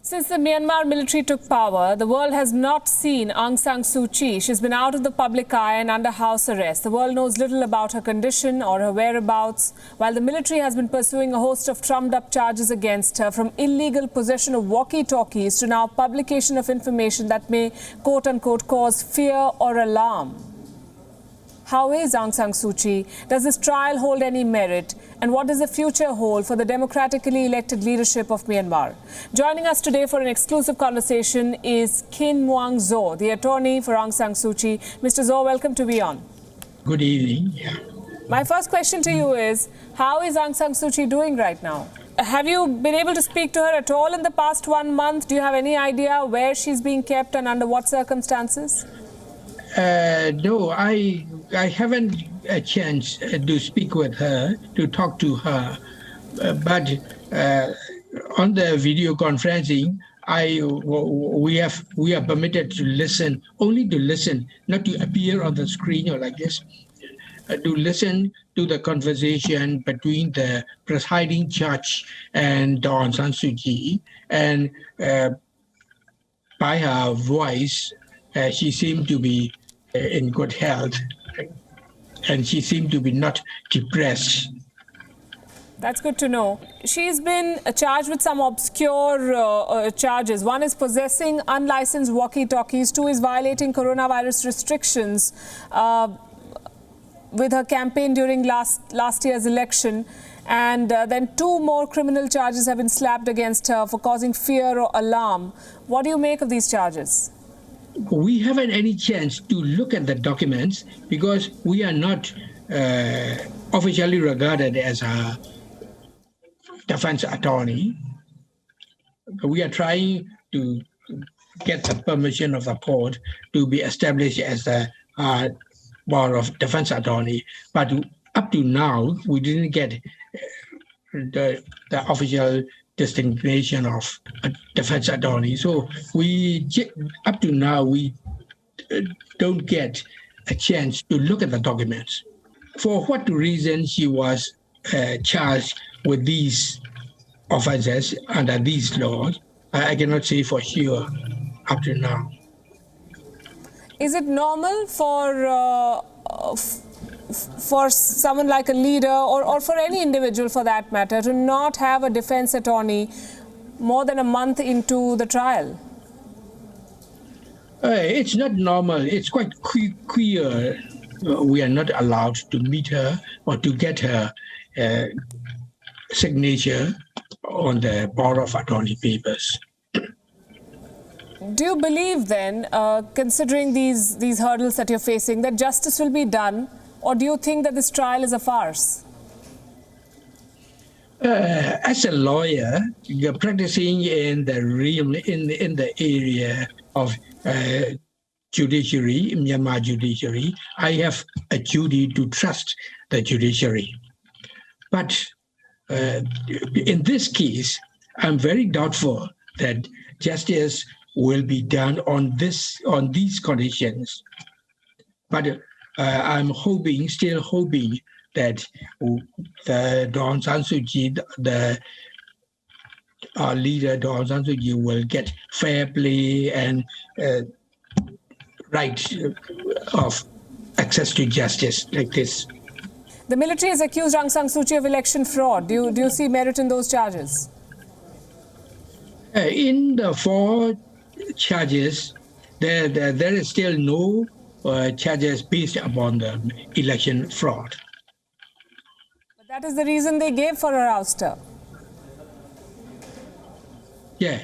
Since the Myanmar military took power, the world has not seen Aung San Suu Kyi. She's been out of the public eye and under house arrest. The world knows little about her condition or her whereabouts, while the military has been pursuing a host of trumped-up charges against her, from illegal possession of walkie-talkies to now publication of information that may, quote-unquote, cause fear or alarm. How is Aung San Suu Kyi? Does this trial hold any merit? And what does the future hold for the democratically elected leadership of Myanmar? Joining us today for an exclusive conversation is Khin Maung Zaw, the attorney for Aung San Suu Kyi. Mr. Zaw, welcome to WION. Good evening. My first question to you is, how is Aung San Suu Kyi doing right now? Have you been able to speak to her at all in the past 1 month? Do you have any idea where she's being kept and under what circumstances? No, I haven't a chance to speak with her, to talk to her. But on the video conferencing, we are permitted to listen, only to listen, not to appear on the screen or like this, to listen to the conversation between the presiding judge and Aung San Suu Kyi. And by her voice, she seemed to be in good health, and she seemed to be not depressed. That's good to know. She's been charged with some obscure charges. One is possessing unlicensed walkie-talkies. Two is violating coronavirus restrictions with her campaign during last year's election. And then two more criminal charges have been slapped against her for causing fear or alarm. What do you make of these charges? We haven't any chance to look at the documents because we are not officially regarded as a defense attorney. We are trying to get the permission of the court to be established as the board of defense attorney. But up to now, we didn't get the official designation of a defense attorney. So up to now, we don't get a chance to look at the documents. For what reason she was charged with these offenses under these laws, I cannot say for sure up to now. Is it normal for someone like a leader or for any individual for that matter to not have a defense attorney more than a month into the trial? It's not normal. It's quite queer. We are not allowed to meet her or to get her signature on the Board of Attorney papers. Do you believe then, considering these hurdles that you're facing, that justice will be done? Or do you think that this trial is a farce? As a lawyer, practicing in the realm, in the area of judiciary, Myanmar judiciary, I have a duty to trust the judiciary. But in this case, I'm very doubtful that justice will be done on these conditions. But I'm still hoping that the Aung San Suu Kyi, our leader, Aung San Suu Kyi, will get fair play and right of access to justice like this. The military has accused Aung San Suu Kyi of election fraud. Do you see merit in those charges? In the 4 charges, there is still no charges based upon the election fraud. But that is the reason they gave for her ouster. Yeah.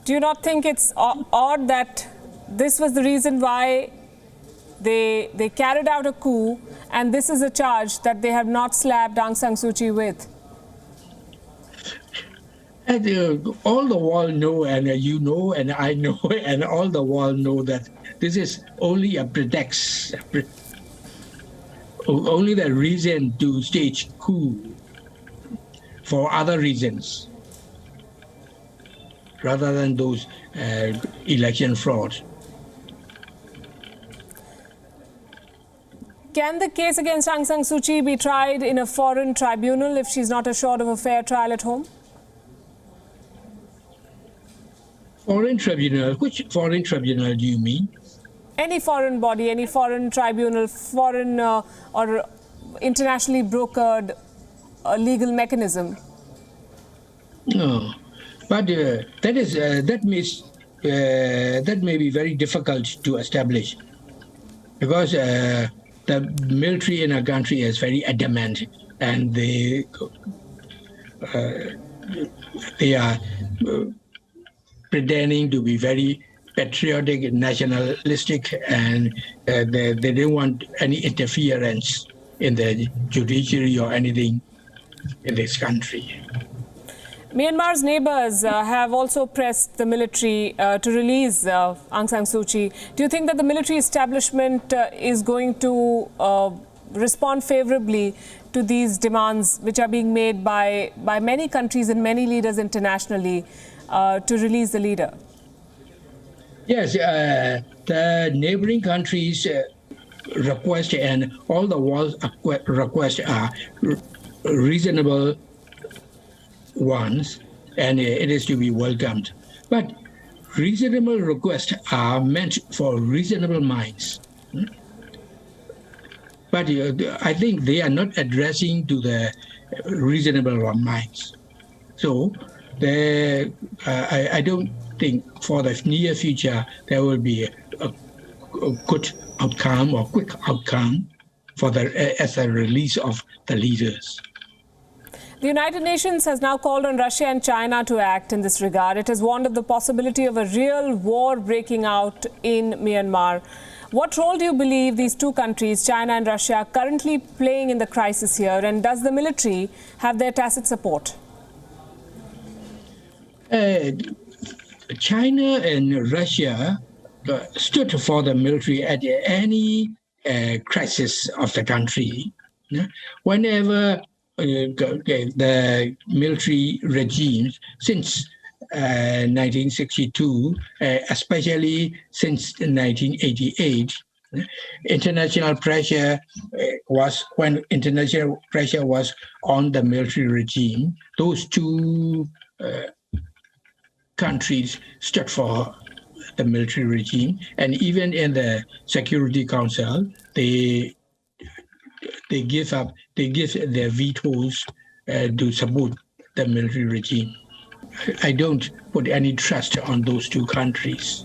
Do you not think it's odd that this was the reason why they carried out a coup, and this is a charge that they have not slapped Aung San Suu Kyi with? And all the world know, and you know, and I know, and all the world know that this is only a pretext, only the reason to stage coup for other reasons, rather than those election fraud. Can the case against Aung San Suu Kyi be tried in a foreign tribunal if she's not assured of a fair trial at home? Foreign tribunal? Which foreign tribunal do you mean? Any foreign body, any foreign tribunal, foreign or internationally brokered legal mechanism. No, but that may be very difficult to establish, because the military in a country is very adamant, and they are pretending to be very patriotic and nationalistic, and they don't want any interference in the judiciary or anything in this country. Myanmar's neighbours have also pressed the military to release Aung San Suu Kyi. Do you think that the military establishment is going to respond favourably to these demands which are being made by many countries and many leaders internationally to release the leader? Yes, the neighbouring countries' request and all the world's requests are reasonable ones, and it is to be welcomed. But reasonable requests are meant for reasonable minds. But I think they are not addressing to the reasonable minds. So I don't think for the near future there will be a good outcome or quick outcome for as a release of the leaders. The United Nations has now called on Russia and China to act in this regard. It has warned of the possibility of a real war breaking out in Myanmar. What role do you believe these two countries, China and Russia, are currently playing in the crisis here, and does the military have their tacit support? China and Russia stood for the military at any crisis of the country. Whenever the military regimes since 1962, especially since 1988, international pressure was on the military regime. Those two countries stood for the military regime, and even in the Security Council, they give their vetoes to support the military regime. I don't put any trust on those two countries.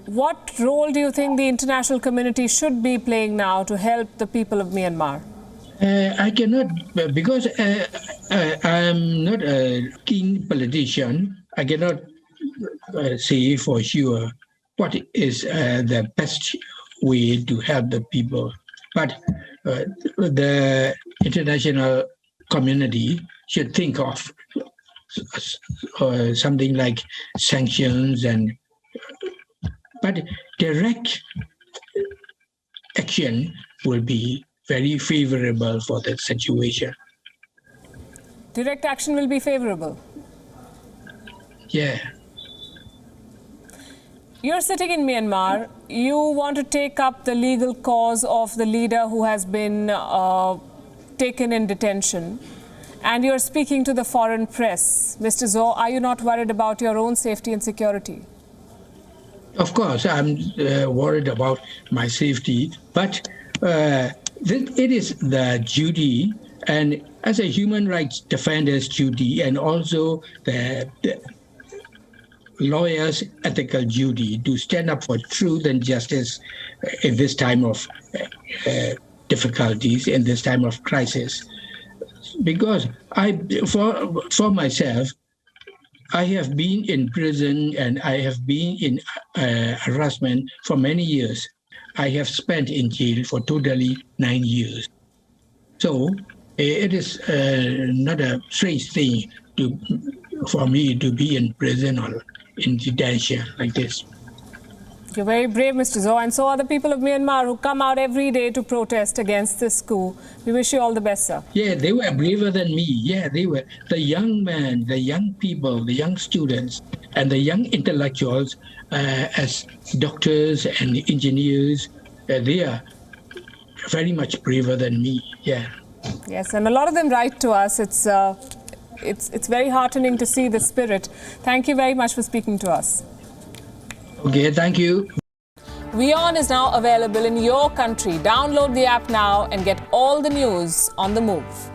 What role do you think the international community should be playing now to help the people of Myanmar? I cannot, because I am not a keen politician. I cannot say for sure what is the best way to help the people. But the international community should think of something like sanctions, but direct action will be very favorable for the situation. Direct action will be favorable? Yeah. You're sitting in Myanmar. You want to take up the legal cause of the leader who has been taken in detention. And you're speaking to the foreign press. Mr. Zaw, are you not worried about your own safety and security? Of course, I'm worried about my safety, but it is the duty, and as a human rights defender's duty, and also the lawyers' ethical duty to stand up for truth and justice in this time of difficulties, in this time of crisis. Because for myself, I have been in prison and I have been in harassment for many years. I have spent in jail for totally 9 years. So it is not a strange thing for me to be in prison or in detention like this. You're very brave, Mr. Zaw, and so are the people of Myanmar who come out every day to protest against this coup. We wish you all the best, sir. Yeah, they were braver than me. Yeah, they were. The young men, the young people, the young students, and the young intellectuals as doctors and engineers they are very much braver than me. Yeah. Yes, and a lot of them write to us. It's very heartening to see the spirit. Thank you very much for speaking to us. Okay, thank you. WION is now available in your country. Download the app now and get all the news on the move.